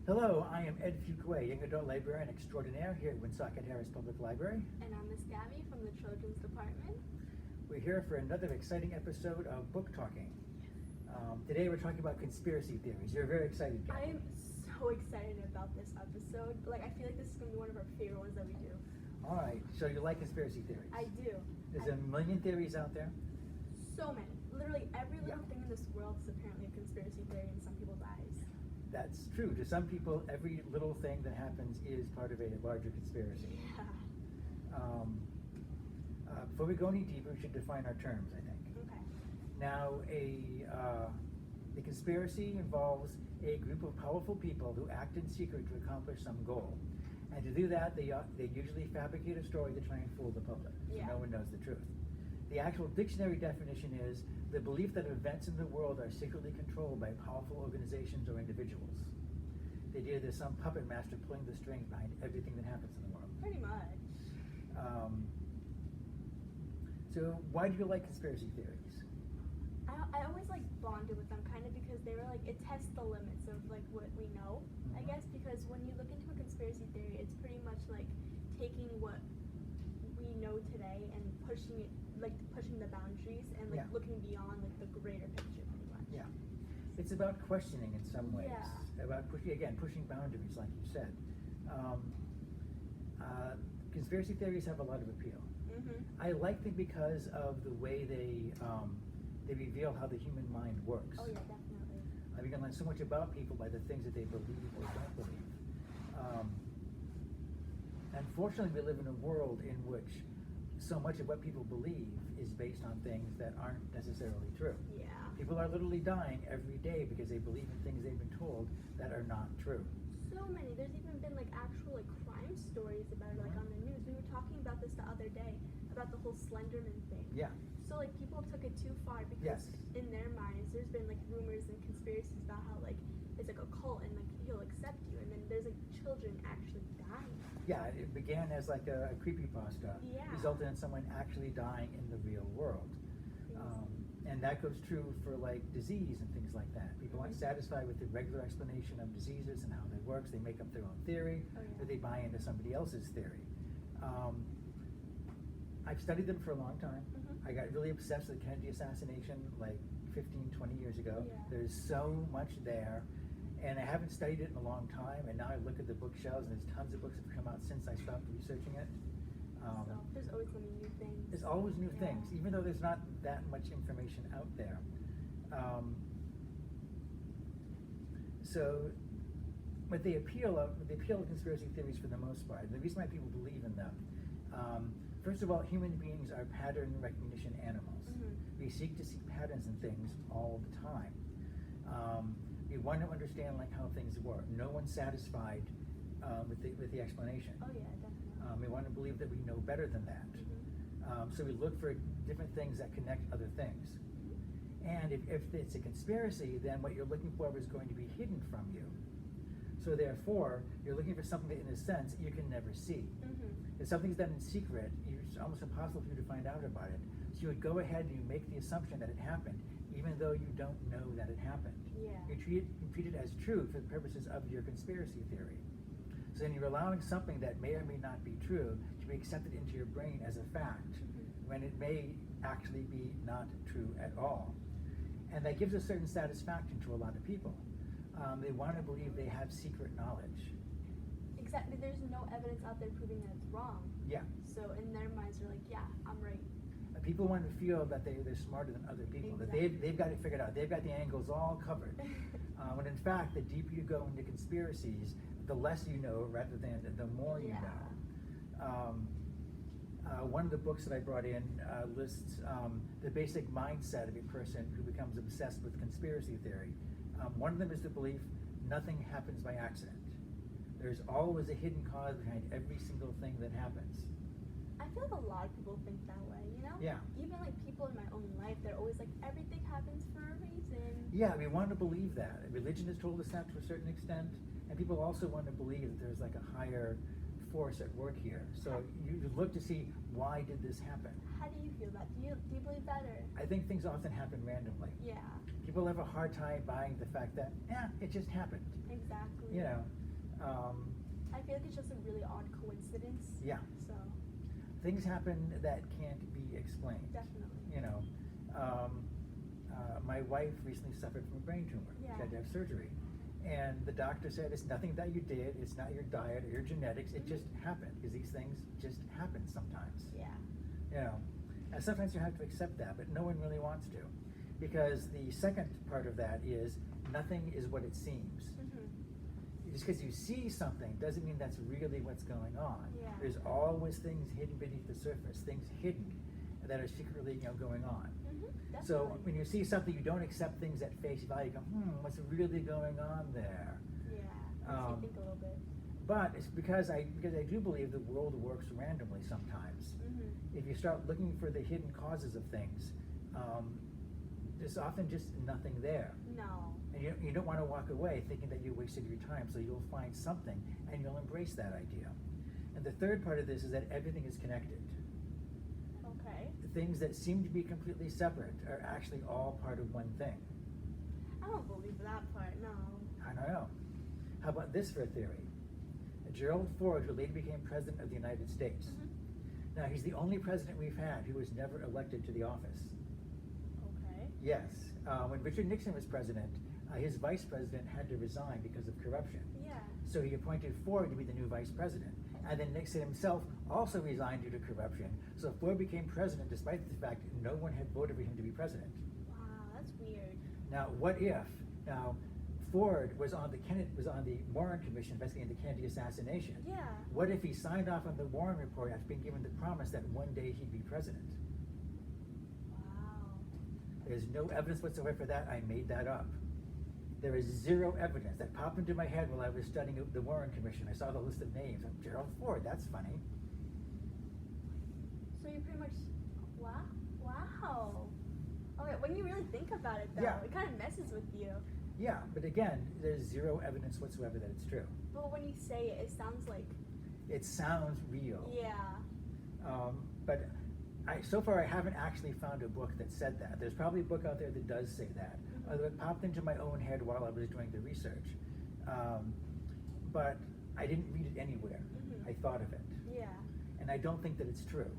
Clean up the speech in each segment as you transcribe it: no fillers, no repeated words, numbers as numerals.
Hello, I am Ed Fuqua, young adult librarian extraordinaire here at Woonsocket Harris Public Library. And I'm Miss Gabby from the Children's Department. We're here for another exciting episode of Book Talking. Today we're talking about conspiracy theories. You're very excited, I Gabby. am so excited about this episode. I feel like this is going to be one of our favorite ones that we do. All right, so you like conspiracy theories? I do. There's a million theories out there. So many. Literally every little thing in this world is apparently a conspiracy theory in some people's eyes. That's true. To some people, every little thing that happens is part of a larger conspiracy. Yeah. Before we go any deeper, we should define our terms, I think. Okay. Now, a conspiracy involves a group of powerful people who act in secret to accomplish some goal. And to do that, they usually fabricate a story to try and fool the public, so Yeah. no one knows the truth. The actual dictionary definition is the belief that events in the world are secretly controlled by powerful organizations or individuals. The idea there's some puppet master pulling the strings behind everything that happens in the world. Pretty much. So why do you like conspiracy theories? I always bonded with them kind of because they were it tests the limits of what we know, I Mhm. guess, because when you look into a conspiracy theory, it's pretty much taking what we know today and pushing it, pushing the boundaries and Yeah. looking beyond the greater picture pretty much. Yeah. It's about questioning in some ways. Yeah. About pushing boundaries, like you said. Conspiracy theories have a lot of appeal. Mm-hmm. I like them because of the way they reveal how the human mind works. Oh yeah, definitely. We can learn so much about people by the things that they believe or don't believe. Unfortunately, we live in a world in which so much of what people believe is based on things that aren't necessarily true. Yeah. People are literally dying every day because they believe in things they've been told that are not true. So many. There's even been actual crime stories about it, on the news. We were talking about this the other day about the whole Slenderman thing. Yeah. So people took it too far because Yes. in their minds there's been rumors and conspiracies about how it's a cult and he'll accept you, and then there's children actually dying. Yeah, it began as a creepypasta, Yeah. resulted in someone actually dying in the real world. And that goes true for disease and things like that. People aren't satisfied with the regular explanation of diseases and how they work. They make up their own theory, Oh, yeah. or they buy into somebody else's theory. I've studied them for a long time. Mhm. I got really obsessed with the Kennedy assassination 15, 20 years ago. Yeah. There's so much there. And I haven't studied it in a long time, and now I look at the bookshelves, and there's tons of books that have come out since I stopped researching it. So there's always going to be new things. There's always new Yeah. things, even though there's not that much information out there. So, but they appeal to conspiracy theories for the most part. The reason why people believe in them, first of all, human beings are pattern recognition animals. Mhm. We seek to see patterns in things all the time. We want to understand how things work. No one's satisfied with the explanation. Oh yeah, definitely. We want to believe that we know better than that. Mhm. So we look for different things that connect other things. And if it's a conspiracy, then what you're looking for is going to be hidden from you. So therefore, you're looking for something that, in a sense, you can never see. Mhm. If something's done in secret, it's almost impossible for you to find out about it. So you would go ahead and you make the assumption that it happened, even though you don't know that it happened. Yeah. You treat it as true for the purposes of your conspiracy theory. So then you're allowing something that may or may not be true to be accepted into your brain as a fact, Mhm. when it may actually be not true at all. And that gives a certain satisfaction to a lot of people. They want to believe they have secret knowledge. Exactly. There's no evidence out there proving that it's wrong. Yeah. So in their minds, they're yeah, I'm right. People want to feel that they're smarter than other people, that they've got it figured out. They've got the angles all covered. When in fact, the deeper you go into conspiracies, the less you know rather than the more you Yeah. know. One of the books that I brought in lists the basic mindset of a person who becomes obsessed with conspiracy theory. One of them is the belief nothing happens by accident. There's always a hidden cause behind every single thing that happens. I feel a lot of people think that way, Yeah. Even people in my own life, they're always everything happens for a reason. Yeah, we want to believe that. Religion has told us that to a certain extent, and people also want to believe that there's a higher force at work here. So you look to see, why did this happen? How do you feel that? Do you believe that, or? I think things often happen randomly. Yeah. People have a hard time buying the fact that, it just happened. Exactly. You know, I feel like it's just a really odd coincidence. Yeah. So Things happen that can't be explained. definitely. You know, my wife recently suffered from a brain tumor. Yeah. She had to have surgery. And the doctor said, it's nothing that you did, it's not your diet or your genetics, it just happened, because these things just happen sometimes. Yeah. You know, and sometimes you have to accept that, but no one really wants to. Because the second part of that is, nothing is what it seems. Just because you see something doesn't mean that's really what's going on. Yeah. There's always things hidden beneath the surface, things hidden that are secretly, going on. So Definitely. when you see something, you don't accept things at face value. You go, what's really going on there? Yeah. Makes you think a little bit. But it's because I do believe the world works randomly sometimes. If you start looking for the hidden causes of things, there's often just nothing there. No. And you don't want to walk away thinking that you wasted your time, so you'll find something and you'll embrace that idea. And the third part of this is that everything is connected. Okay. The things that seem to be completely separate are actually all part of one thing. I don't believe that part. No. I don't know. How about this for a theory? Gerald Ford, who later became president of the United States. Now, he's the only president we've had who was never elected to the office. Okay. Yes. When Richard Nixon was president, his vice president had to resign because of corruption. Yeah. So he appointed Ford to be the new vice president. And then Nixon himself also resigned due to corruption. So Ford became president despite the fact that no one had voted for him to be president. Wow, that's weird. Now, what if? Now, Ford was on the Warren Commission investigating the Kennedy assassination. Yeah. What if he signed off on the Warren report after being given the promise that one day he'd be president? Wow. There's no evidence whatsoever for that. I made that up. There is zero evidence. That popped into my head while I was studying the Warren Commission. I saw the list of names. I'm Gerald Ford, that's funny. So you pretty much, wow. Okay, when you really think about it though, Yeah. it kind of messes with you. Yeah, but again, there's zero evidence whatsoever that it's true. But when you say it, it sounds like, It sounds real. yeah. But so far I haven't actually found a book that said that. There's probably a book out there that does say that. Although it popped into my own head while I was doing the research. But I didn't read it anywhere. I thought of it. Yeah. And I don't think that it's true.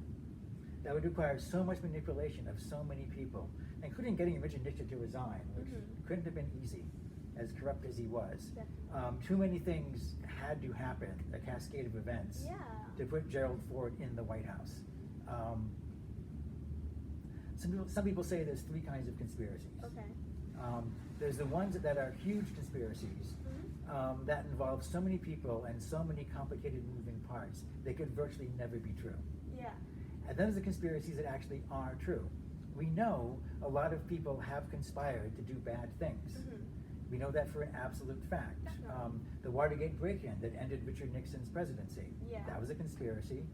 That would require so much manipulation of so many people, including getting Richard Nixon to resign, which couldn't have been easy, as corrupt as he was. Too many things had to happen, a cascade of events, Yeah. to put Gerald Ford in the White House. Some people say there's three kinds of conspiracies. Okay. There's the ones that are huge conspiracies that involve so many people and so many complicated moving parts, they could virtually never be true. Yeah. And then there's the conspiracies that actually are true. We know a lot of people have conspired to do bad things. We know that for an absolute fact. Definitely. The Watergate break-in that ended Richard Nixon's presidency, Yeah. that was a conspiracy.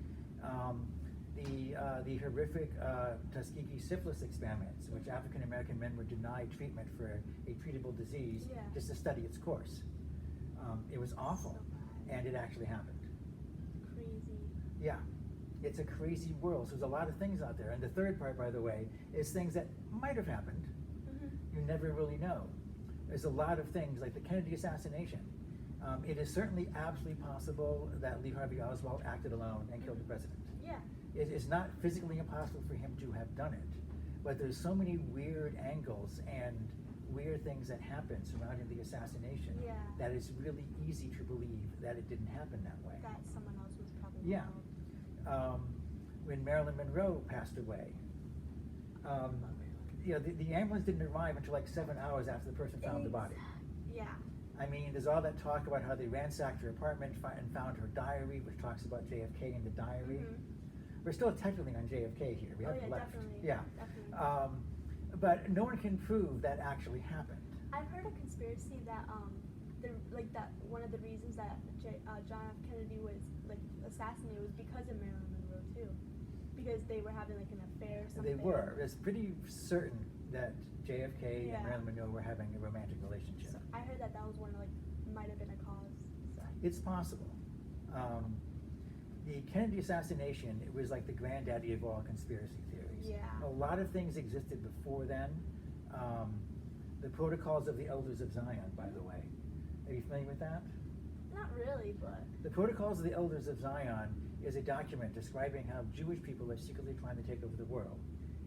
The horrific Tuskegee syphilis experiments, in which African American men were denied treatment for a treatable disease Yeah. just to study its course. It was awful, So bad. and it actually happened. Crazy. Yeah, it's a crazy world. So there's a lot of things out there. And the third part, by the way, is things that might have happened. You never really know. There's a lot of things, like the Kennedy assassination. It is certainly absolutely possible that Lee Harvey Oswald acted alone and killed the president. Yeah. It is not physically impossible for him to have done it, but there's so many weird angles and weird things that happened surrounding the assassination Yeah. that it's really easy to believe that it didn't happen that way. That someone else was probably Yeah. involved. When Marilyn Monroe passed away, the ambulance didn't arrive until like 7 hours after the person found the body. Yeah. I mean, there's all that talk about how they ransacked her apartment and found her diary, which talks about JFK in the diary. We're still technically on JFK here. We haven't left. Definitely. Yeah. Definitely. But no one can prove that actually happened. I've heard a conspiracy that that one of the reasons that John F. Kennedy was assassinated was because of Marilyn Monroe too, because they were having an affair or something. They were. It's pretty certain that JFK Yeah. and Marilyn Monroe were having a romantic relationship. So I heard that was one might have been a cause. So. It's possible. The Kennedy assassination, it was like the granddaddy of all conspiracy theories. Yeah. A lot of things existed before then. The Protocols of the Elders of Zion, by the way. Are you familiar with that? Not really, but The Protocols of the Elders of Zion is a document describing how Jewish people are secretly trying to take over the world.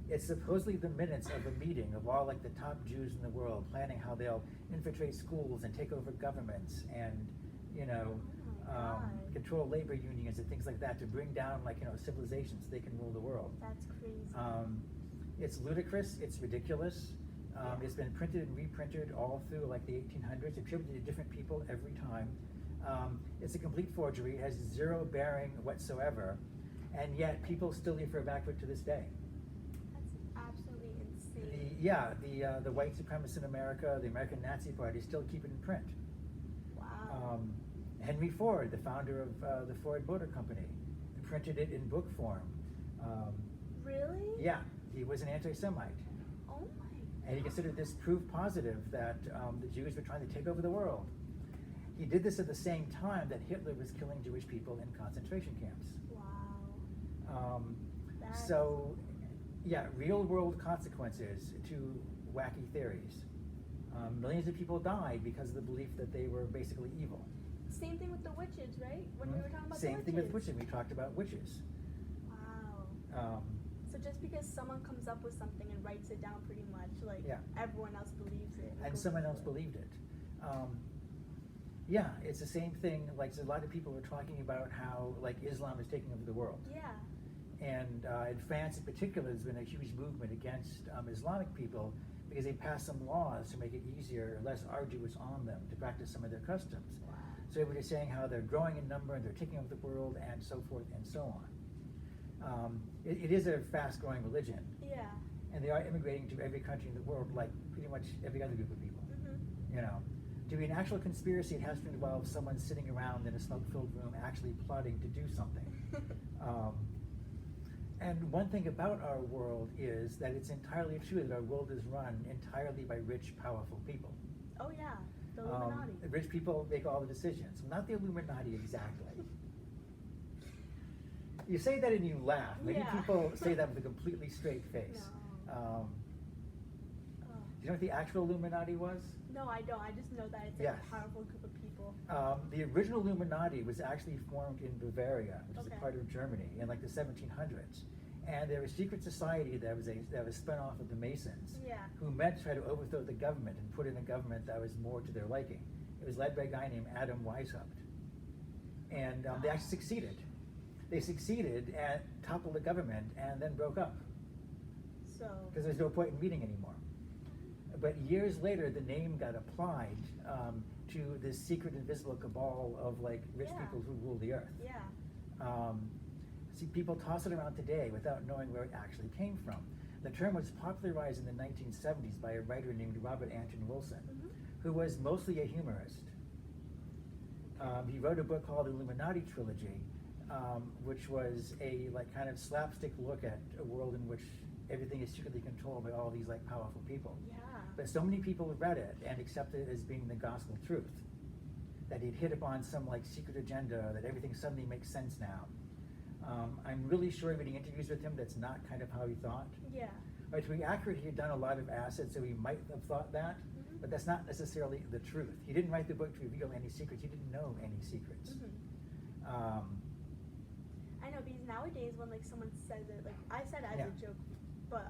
It's supposedly the minutes of a meeting of all like the top Jews in the world, planning how they'll infiltrate schools and take over governments and, you know, oh my God. control labor unions and things like that to bring down like, you know, civilizations so they can rule the world. That's crazy. It's ludicrous, it's ridiculous. It's been printed and reprinted all through like the 1800s, attributed to different people every time. It's a complete forgery, has zero bearing whatsoever, and yet people still refer back to it to this day. That's absolutely insane. The white supremacists in America, the American Nazi Party still keep it in print. Wow. Henry Ford, the founder of the Ford Motor Company, printed it in book form. Really? Yeah, he was an anti-Semite. Oh my. And he considered this proof positive that the Jews were trying to take over the world. He did this at the same time that Hitler was killing Jewish people in concentration camps. Wow. So, yeah, real world consequences to wacky theories. Millions of people died because of the belief that they were basically evil. Same thing with the witches, right? When we were talking about Same the thing witches. with witches. We talked about witches. Wow. So just because someone comes up with something and writes it down pretty much, like everyone else believes it. And someone else believed it. Yeah, it's the same thing, like a lot of people are talking about how like Islam is taking over the world. Yeah. And in France in particular, there's been a huge movement against Islamic people because they passed some laws to make it easier, less arduous on them to practice some of their customs. Wow. So everybody's saying how they're growing in number and they're taking over the world and so forth and so on. It is a fast-growing religion. Yeah. And they are immigrating to every country in the world, like pretty much every other group of people. Mm-hmm. You know, to be an actual conspiracy, it has to involve someone sitting around in a smoke-filled room actually plotting to do something. And one thing about our world is that it's entirely true that our world is run entirely by rich, powerful people. Oh yeah, the Illuminati. The rich people make all the decisions. Not the Illuminati exactly. You say that and you laugh. Many people say that with a completely straight face. No. Do you know what the actual Illuminati was? No, I don't. I just know that it's like a powerful group of people. The original Illuminati was actually formed in Bavaria, which is a part of Germany, in like the 1700s. And there was a secret society that was spun off of the Masons, who meant to try to overthrow the government and put in a government that was more to their liking. It was led by a guy named Adam Weishaupt. And they actually succeeded. They succeeded and toppled the government and then broke up. So. Because there's no point in meeting anymore. But years later, the name got applied to this secret invisible cabal of like rich people who rule the earth. Yeah. See, people toss it around today without knowing where it actually came from. The term was popularized in the 1970s by a writer named Robert Anton Wilson, who was mostly a humorist. He wrote a book called Illuminati Trilogy, which was a like kind of slapstick look at a world in which everything is secretly controlled by all these like powerful people. Yeah. But so many people read it and accepted it as being the gospel truth, that he'd hit upon some like secret agenda, that everything suddenly makes sense now. I'm really sure reading interviews with him that's not kind of how he thought. Yeah. Right, to be accurate, he had done a lot of acid, so he might have thought that, but that's not necessarily the truth. He didn't write the book to reveal any secrets. He didn't know any secrets. I know, because nowadays when like someone says it, like I said it as a joke, but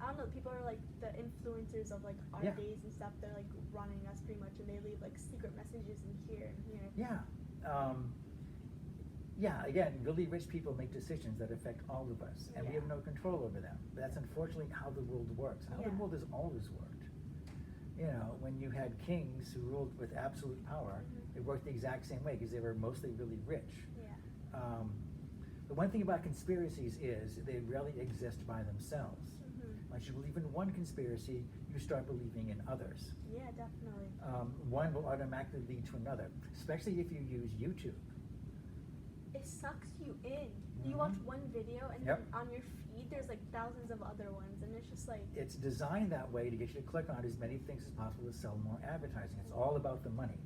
I don't know, people are like the influencers of like our days and stuff. They're like running us pretty much, and they leave like secret messages in here and here. Again, really rich people make decisions that affect all of us, and we have no control over them. But that's unfortunately how the world works, and how the world has always worked. You know, when you had kings who ruled with absolute power, it worked the exact same way because they were mostly really rich. The one thing about conspiracies is they rarely exist by themselves. Once you believe in one conspiracy, you start believing in others. Yeah, definitely. One will automatically lead to another, especially if you use YouTube. It sucks you in. You watch one video and then on your feed there's like thousands of other ones, and it's just like... It's designed that way to get you to click on as many things as possible to sell more advertising. It's all about the money.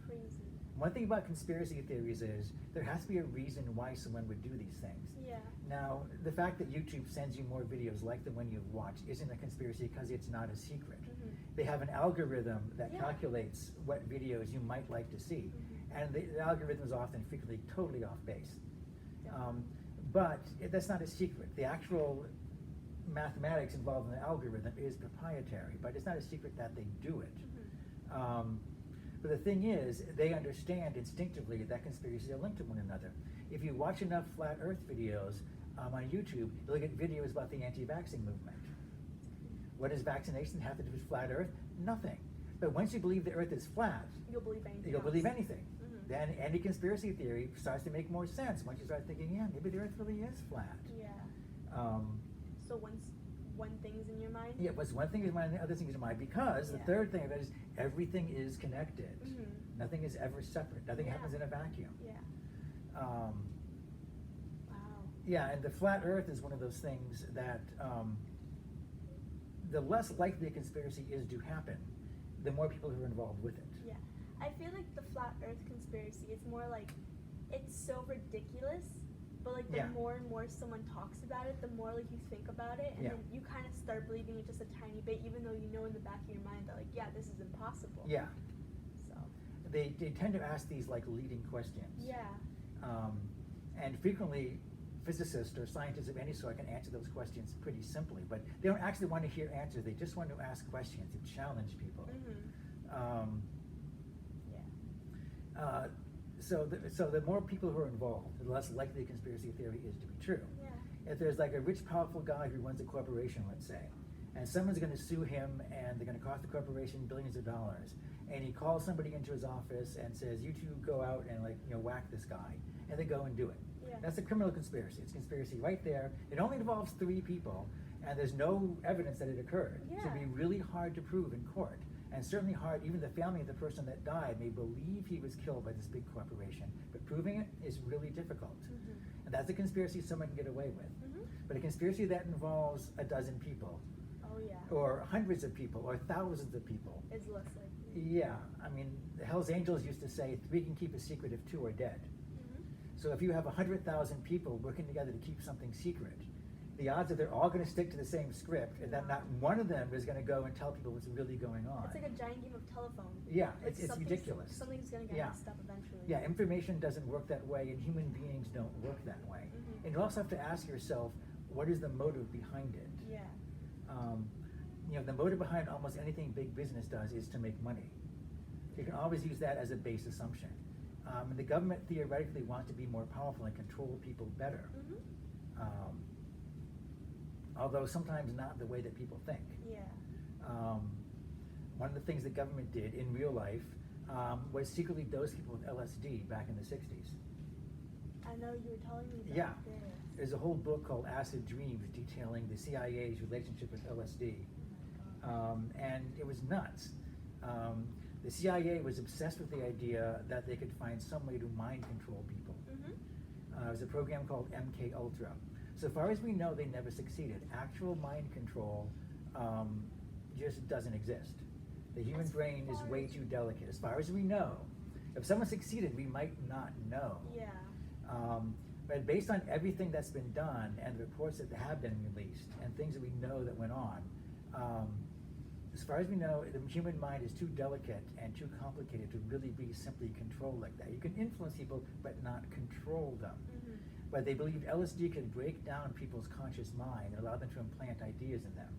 Crazy. One thing about conspiracy theories is there has to be a reason why someone would do these things. Yeah. Now, the fact that YouTube sends you more videos like the one you've watched isn't a conspiracy because it's not a secret. They have an algorithm that calculates what videos you might like to see. And the algorithm is often frequently totally off base. Definitely. But that's not a secret. The actual mathematics involved in the algorithm is proprietary, but it's not a secret that they do it. But the thing is, they understand instinctively that conspiracies are linked to one another. If you watch enough flat Earth videos on YouTube, you'll get videos about the anti-vaxxing movement. What does vaccination have to do with flat Earth? Nothing. But once you believe the Earth is flat, You'll believe anything. you'll else. believe anything. Mhm. Then any conspiracy theory starts to make more sense once you start thinking, yeah, maybe the Earth really is flat. Yeah. Um, So once one thing's in your mind. Yeah, what's one thing is mind, the other thing is mind. Because the Yeah. third thing of it is everything is connected. Mhm. Nothing is ever separate. Nothing Yeah. happens in a vacuum. Yeah. Um, Wow. yeah, and the flat Earth is one of those things that the less likely a conspiracy is to happen, the more people who are involved with it. Yeah. I feel like the flat Earth conspiracy, it's more like, it's so ridiculous, but like the Yeah. more and more someone talks about it, the more like you think about it, and Yeah. then you kind of start believing it just a tiny bit, even though you know in the back of your mind that like, yeah, this is impossible. Yeah, So. they tend to ask these like leading questions. Yeah. And frequently, physicists or scientists of any sort can answer those questions pretty simply, but they don't actually want to hear answers. They just want to ask questions to challenge people. Mhm. Yeah. So the more people who are involved, the less likely a conspiracy theory is to be true. Yeah. If there's like a rich, powerful guy who runs a corporation, let's say, and someone's going to sue him and they're going to cost the corporation billions of dollars, and he calls somebody into his office and says, you two go out and whack this guy, and they go and do it. Yeah. That's a criminal conspiracy. It's a conspiracy right there. It only involves 3 people, and there's no evidence that it occurred. So it'd be Yeah. really hard to prove in court, and certainly hard, even the family of the person that died may believe he was killed by this big corporation, but proving it is really difficult. Mhm. And that's a conspiracy someone can get away with. Mhm. But a conspiracy that involves a dozen people, Oh yeah. or hundreds of people, or thousands of people, It's less likely. yeah, I mean, the Hells Angels used to say, 3 can keep a secret if 2 are dead. Mhm. So if you have 100,000 people working together to keep something secret, the odds that they're all going to stick to the same script and that not one of them is going to go and tell people what's really going on. It's like a giant game of telephone. Yeah, Like it's ridiculous. Something's gonna get Yeah. messed up eventually. Yeah, information doesn't work that way, and human beings don't work that way. Mhm. And you also have to ask yourself, what is the motive behind it? Yeah. The motive behind almost anything big business does is to make money. You can always use that as a base assumption. And the government theoretically wants to be more powerful and control people better. Mhm. Although sometimes not the way that people think. Yeah. One of the things the government did in real life was secretly dose people with LSD back in the 60s. I know you were telling me about Yeah. this. There's a whole book called Acid Dreams detailing the CIA's relationship with LSD. Oh my God. And it was nuts. The CIA was obsessed with the idea that they could find some way to mind control people. Mhm. It was a program called MK Ultra. So far as we know, they never succeeded. Actual mind control just doesn't exist. The human As brain is far way as- too delicate. As far as we know, if someone succeeded, we might not know. Yeah. But based on everything that's been done and the reports that have been released and things that we know that went on, as far as we know, the human mind is too delicate and too complicated to really be simply controlled like that. You can influence people, but not control them. Mhm. But they believe LSD can break down people's conscious mind and allow them to implant ideas in them.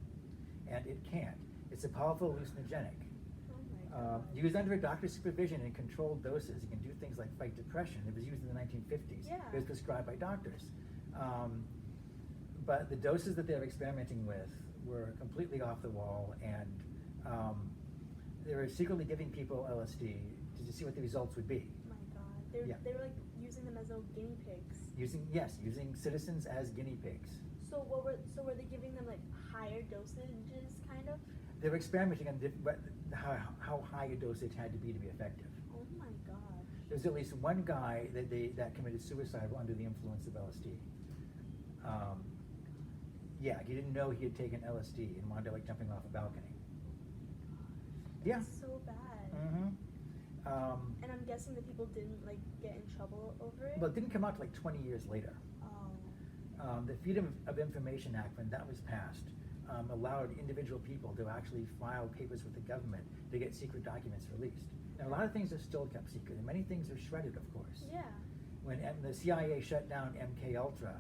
And it can't. It's a powerful hallucinogenic. Oh my God. Used under a doctor's supervision in controlled doses, it can do things like fight depression. It was used in the 1950s. Yeah. It was prescribed by doctors. But the doses that they're experimenting with were completely off the wall, and they were secretly giving people LSD to see what the results would be. Oh my God. They were, Yeah. they were like using them as little guinea pigs. Using citizens as guinea pigs. So were they giving them like higher dosages kind of? They were experimenting on how high a dosage had to be effective. Oh my God. There's at least one guy that committed suicide under the influence of LSD. He didn't know he had taken LSD and wound up like jumping off a balcony. Yeah. That's so bad. Mm-hmm. And I'm guessing the people didn't like get in trouble over it. Well, it didn't come out till like 20 years later. Oh. The Freedom of Information Act, when that was passed, allowed individual people to actually file papers with the government to get secret documents released. And a lot of things are still kept secret, and many things are shredded, of course. Yeah. When the CIA shut down MK Ultra,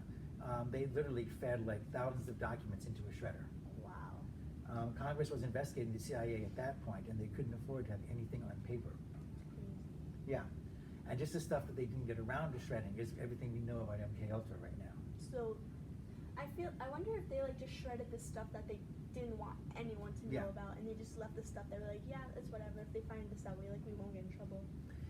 they literally fed like thousands of documents into a shredder. Wow. Congress was investigating the CIA at that point, and they couldn't afford to have anything on paper. Yeah, and just the stuff that they didn't get around to shredding is everything we know about MK Ultra right now. So, I wonder if they like just shredded the stuff that they didn't want anyone to know about, and they just left the stuff that were like, yeah, it's whatever. If they find this that way, like we won't get in trouble.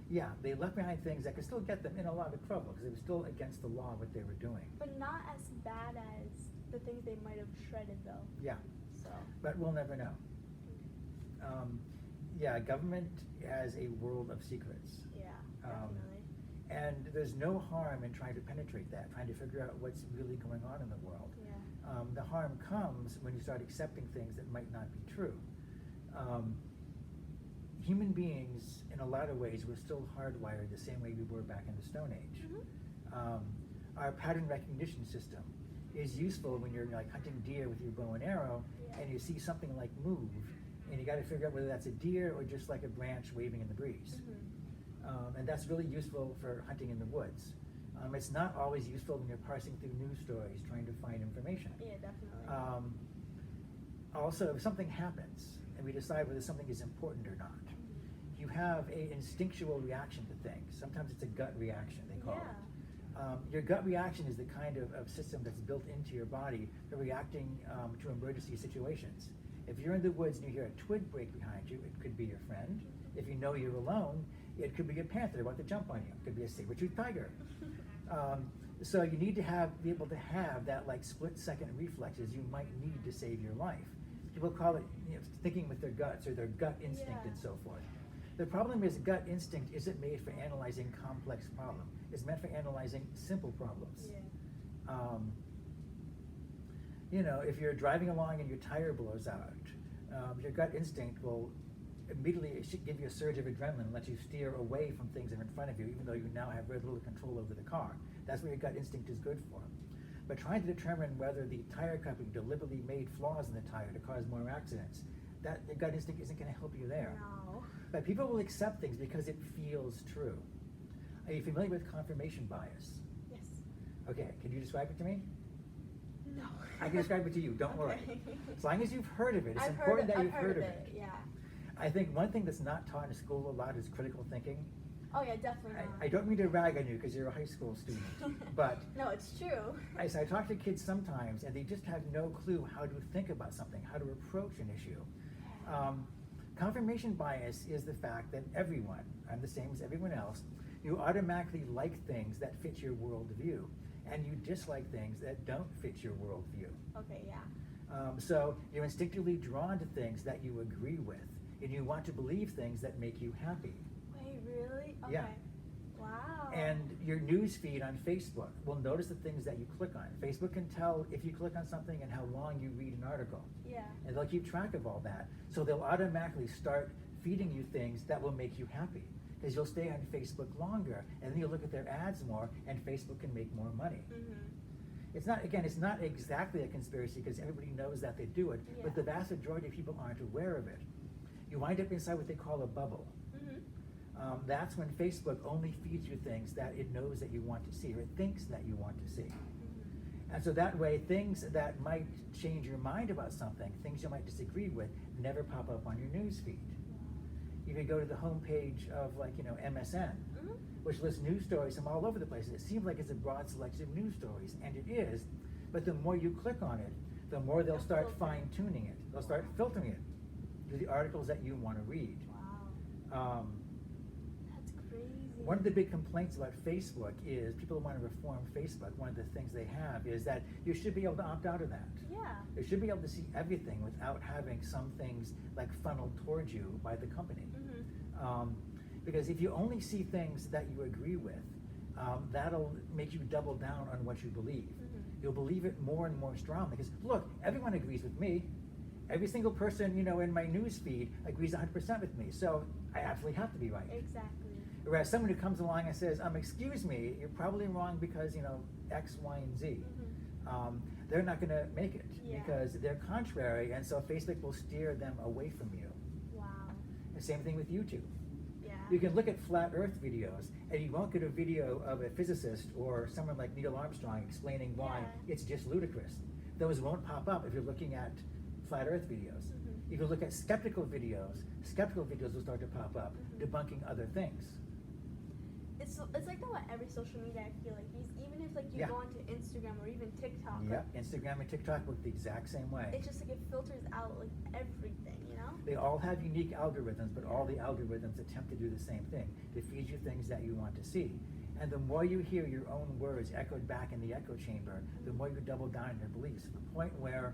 Yeah, they left behind things that could still get them in a lot of trouble because it was still against the law what they were doing. But not as bad as the things they might have shredded, though. Yeah. So. But we'll never know. Yeah, government has a world of secrets. Yeah, definitely. And there's no harm in trying to penetrate that, trying to figure out what's really going on in the world. Yeah. The harm comes when you start accepting things that might not be true. Human beings, in a lot of ways, were still hardwired the same way we were back in the Stone Age. Our pattern recognition system is useful when you're like hunting deer with your bow and arrow, and you see something like move, and you got to figure out whether that's a deer or just like a branch waving in the breeze. And that's really useful for hunting in the woods. It's not always useful when you're parsing through news stories trying to find information. Yeah, definitely. Also, if something happens and we decide whether something is important or not, you have an instinctual reaction to things. Sometimes it's a gut reaction, they call it. Your gut reaction is the kind of system that's built into your body for reacting to emergency situations. If you're in the woods and you hear a twig break behind you, it could be your friend. If you know you're alone, it could be a panther about to jump on you. It could be a saber-toothed tiger. So you need to be able to have that like split-second reflexes you might need to save your life. People call it thinking with their guts or their gut instinct and so forth. The problem is gut instinct isn't made for analyzing complex problems. It's meant for analyzing simple problems. If you're driving along and your tire blows out, your gut instinct will immediately give you a surge of adrenaline and let you steer away from things that are in front of you, even though you now have very little control over the car. That's what your gut instinct is good for. But trying to determine whether the tire company deliberately made flaws in the tire to cause more accidents, that the gut instinct isn't going to help you there. No. But people will accept things because it feels true. Are you familiar with confirmation bias? Yes. Okay, can you describe it to me? No. I can describe it to you, don't worry. As long as you've heard of it, it's important that you've heard of it. Yeah. I think one thing that's not taught in school a lot is critical thinking. Oh yeah, definitely not. I don't mean to rag on you because you're a high school student, but no, it's true. I talk to kids sometimes and they just have no clue how to think about something, how to approach an issue. Confirmation bias is the fact that everyone, I'm the same as everyone else, you automatically like things that fit your worldview, and you dislike things that don't fit your worldview. Okay, yeah. So you're instinctively drawn to things that you agree with, and you want to believe things that make you happy. Wait, really? Okay. Yeah. Wow. And your news feed on Facebook will notice the things that you click on. Facebook can tell if you click on something and how long you read an article. Yeah. And they'll keep track of all that. So they'll automatically start feeding you things that will make you happy. Because you'll stay on Facebook longer, and then you'll look at their ads more, and Facebook can make more money. It's not exactly a conspiracy because everybody knows that they do it, but the vast majority of people aren't aware of it. You wind up inside what they call a bubble. That's when Facebook only feeds you things that it knows that you want to see, or it thinks that you want to see. And so that way, things that might change your mind about something, things you might disagree with, never pop up on your news feed. You can go to the homepage of MSN, which lists news stories from all over the place. It seems like it's a broad selection of news stories, and it is, but the more you click on it, the more they'll start fine-tuning it. They'll start filtering it to the articles that you want to read. Wow. That's crazy. One of the big complaints about Facebook is people want to reform Facebook. One of the things they have is that you should be able to opt out of that. Yeah. You should be able to see everything without having some things like funneled towards you by the company. Because if you only see things that you agree with, that'll make you double down on what you believe. You'll believe it more and more strongly because look, everyone agrees with me. Every single person, in my news feed agrees 100% with me. So I absolutely have to be right. Exactly. Whereas someone who comes along and says, excuse me, you're probably wrong because, X, Y, and Z. They're not going to make it because they're contrary, and so Facebook will steer them away from you. Wow. The same thing with YouTube. Yeah. You can look at flat Earth videos, and you won't get a video of a physicist or someone like Neil Armstrong explaining why it's just ludicrous. Those won't pop up if you're looking at flat Earth videos. If you look at skeptical videos will start to pop up, debunking other things. It's like that with every social media, I feel like. Even if like you go onto Instagram or even TikTok. Yep, Instagram and TikTok work the exact same way. It's just like it filters out like everything, you know? They all have unique algorithms, but all the algorithms attempt to do the same thing, to feed you things that you want to see. And the more you hear your own words echoed back in the echo chamber, the more you double down in your beliefs, to the point where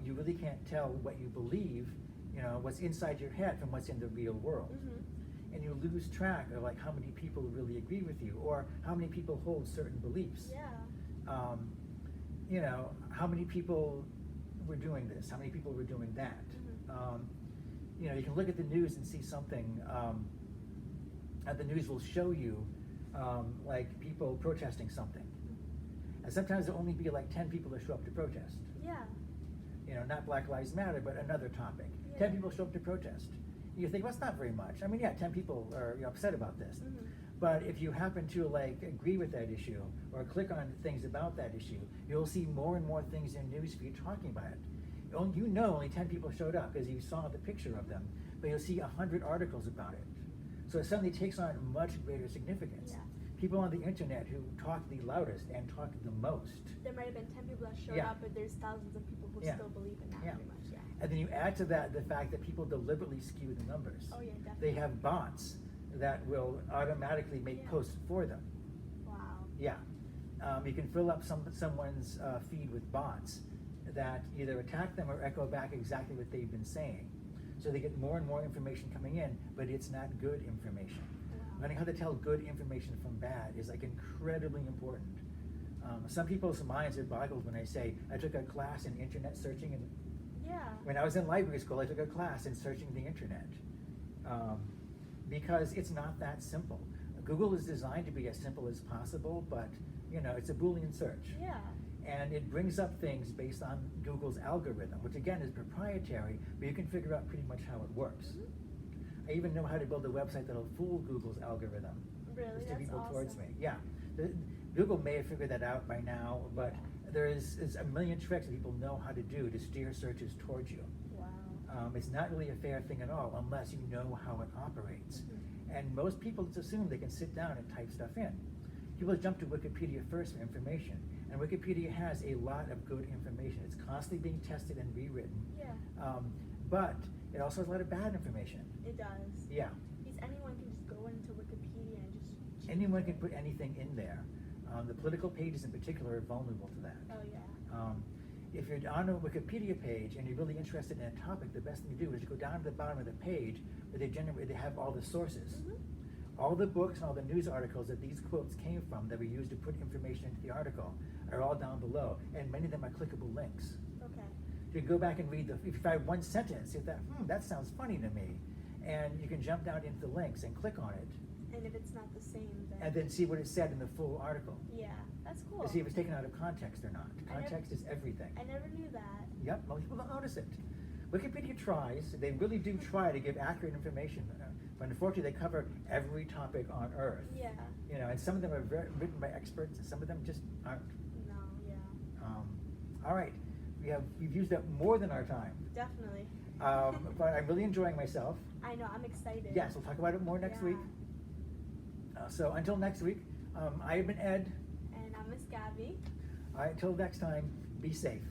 you really can't tell what you believe, what's inside your head from what's in the real world. And you lose track of like how many people really agree with you, or how many people hold certain beliefs. How many people were doing this, how many people were doing that. You can look at the news and see something, and the news will show you like people protesting something. And sometimes there'll only be like 10 people that show up to protest. Not Black Lives Matter, but another topic. 10 people show up to protest. You think, well, that's not very much. I mean, 10 people are upset about this. But if you happen to like agree with that issue or click on things about that issue, you'll see more and more things in newsfeed talking about it. Only 10 people showed up because you saw the picture of them, but you'll see 100 articles about it. So it suddenly takes on much greater significance. People on the internet who talk the loudest and talk the most. There might have been 10 people that showed up, but there's thousands of people who still believe in that pretty much. And then you add to that the fact that people deliberately skew the numbers. Oh yeah, definitely. They have bots that will automatically make posts for them. Wow. You can fill up someone's feed with bots that either attack them or echo back exactly what they've been saying. So they get more and more information coming in, but it's not good information. Learning how to tell good information from bad is like incredibly important. Some people's minds are boggled when I say, I took a class in internet searching, and when I was in library school, I took a class in searching the internet. Because it's not that simple. Google is designed to be as simple as possible, but it's a Boolean search. And it brings up things based on Google's algorithm, which again is proprietary, but you can figure out pretty much how it works. I even know how to build a website that'll fool Google's algorithm. Really? To people That's towards awesome. me. Google may have figured that out by now, but there's a million tricks that people know how to do to steer searches towards you. Wow. It's not really a fair thing at all unless you know how it operates. And most people just assume they can sit down and type stuff in. People jump to Wikipedia first for information, and Wikipedia has a lot of good information. It's constantly being tested and rewritten. But it also has a lot of bad information. It does. Because anyone can just go into Wikipedia and just... Anyone can put anything in there. The political pages in particular are vulnerable to that. If you're on a Wikipedia page and you're really interested in a topic, the best thing to do is you go down to the bottom of the page where they have all the sources. All the books and all the news articles that these quotes came from that were used to put information into the article are all down below, and many of them are clickable links. You can go back and read if you find one sentence, you think, that sounds funny to me, and you can jump down into the links and click on it. And if it's not the same, then... And then see what it said in the full article. That's cool. To see if it's taken out of context or not. Context is everything. I never knew that. Yep, most people don't notice it. Wikipedia tries, they really do try to give accurate information, but unfortunately they cover every topic on Earth. And some of them are written by experts, and some of them just aren't. All right, we've used up more than our time. Definitely. But I'm really enjoying myself. I know, I'm excited. Yes, we'll talk about it more next week. So until next week, I have been Ed. And I'm Miss Gabby. All right, until next time, be safe.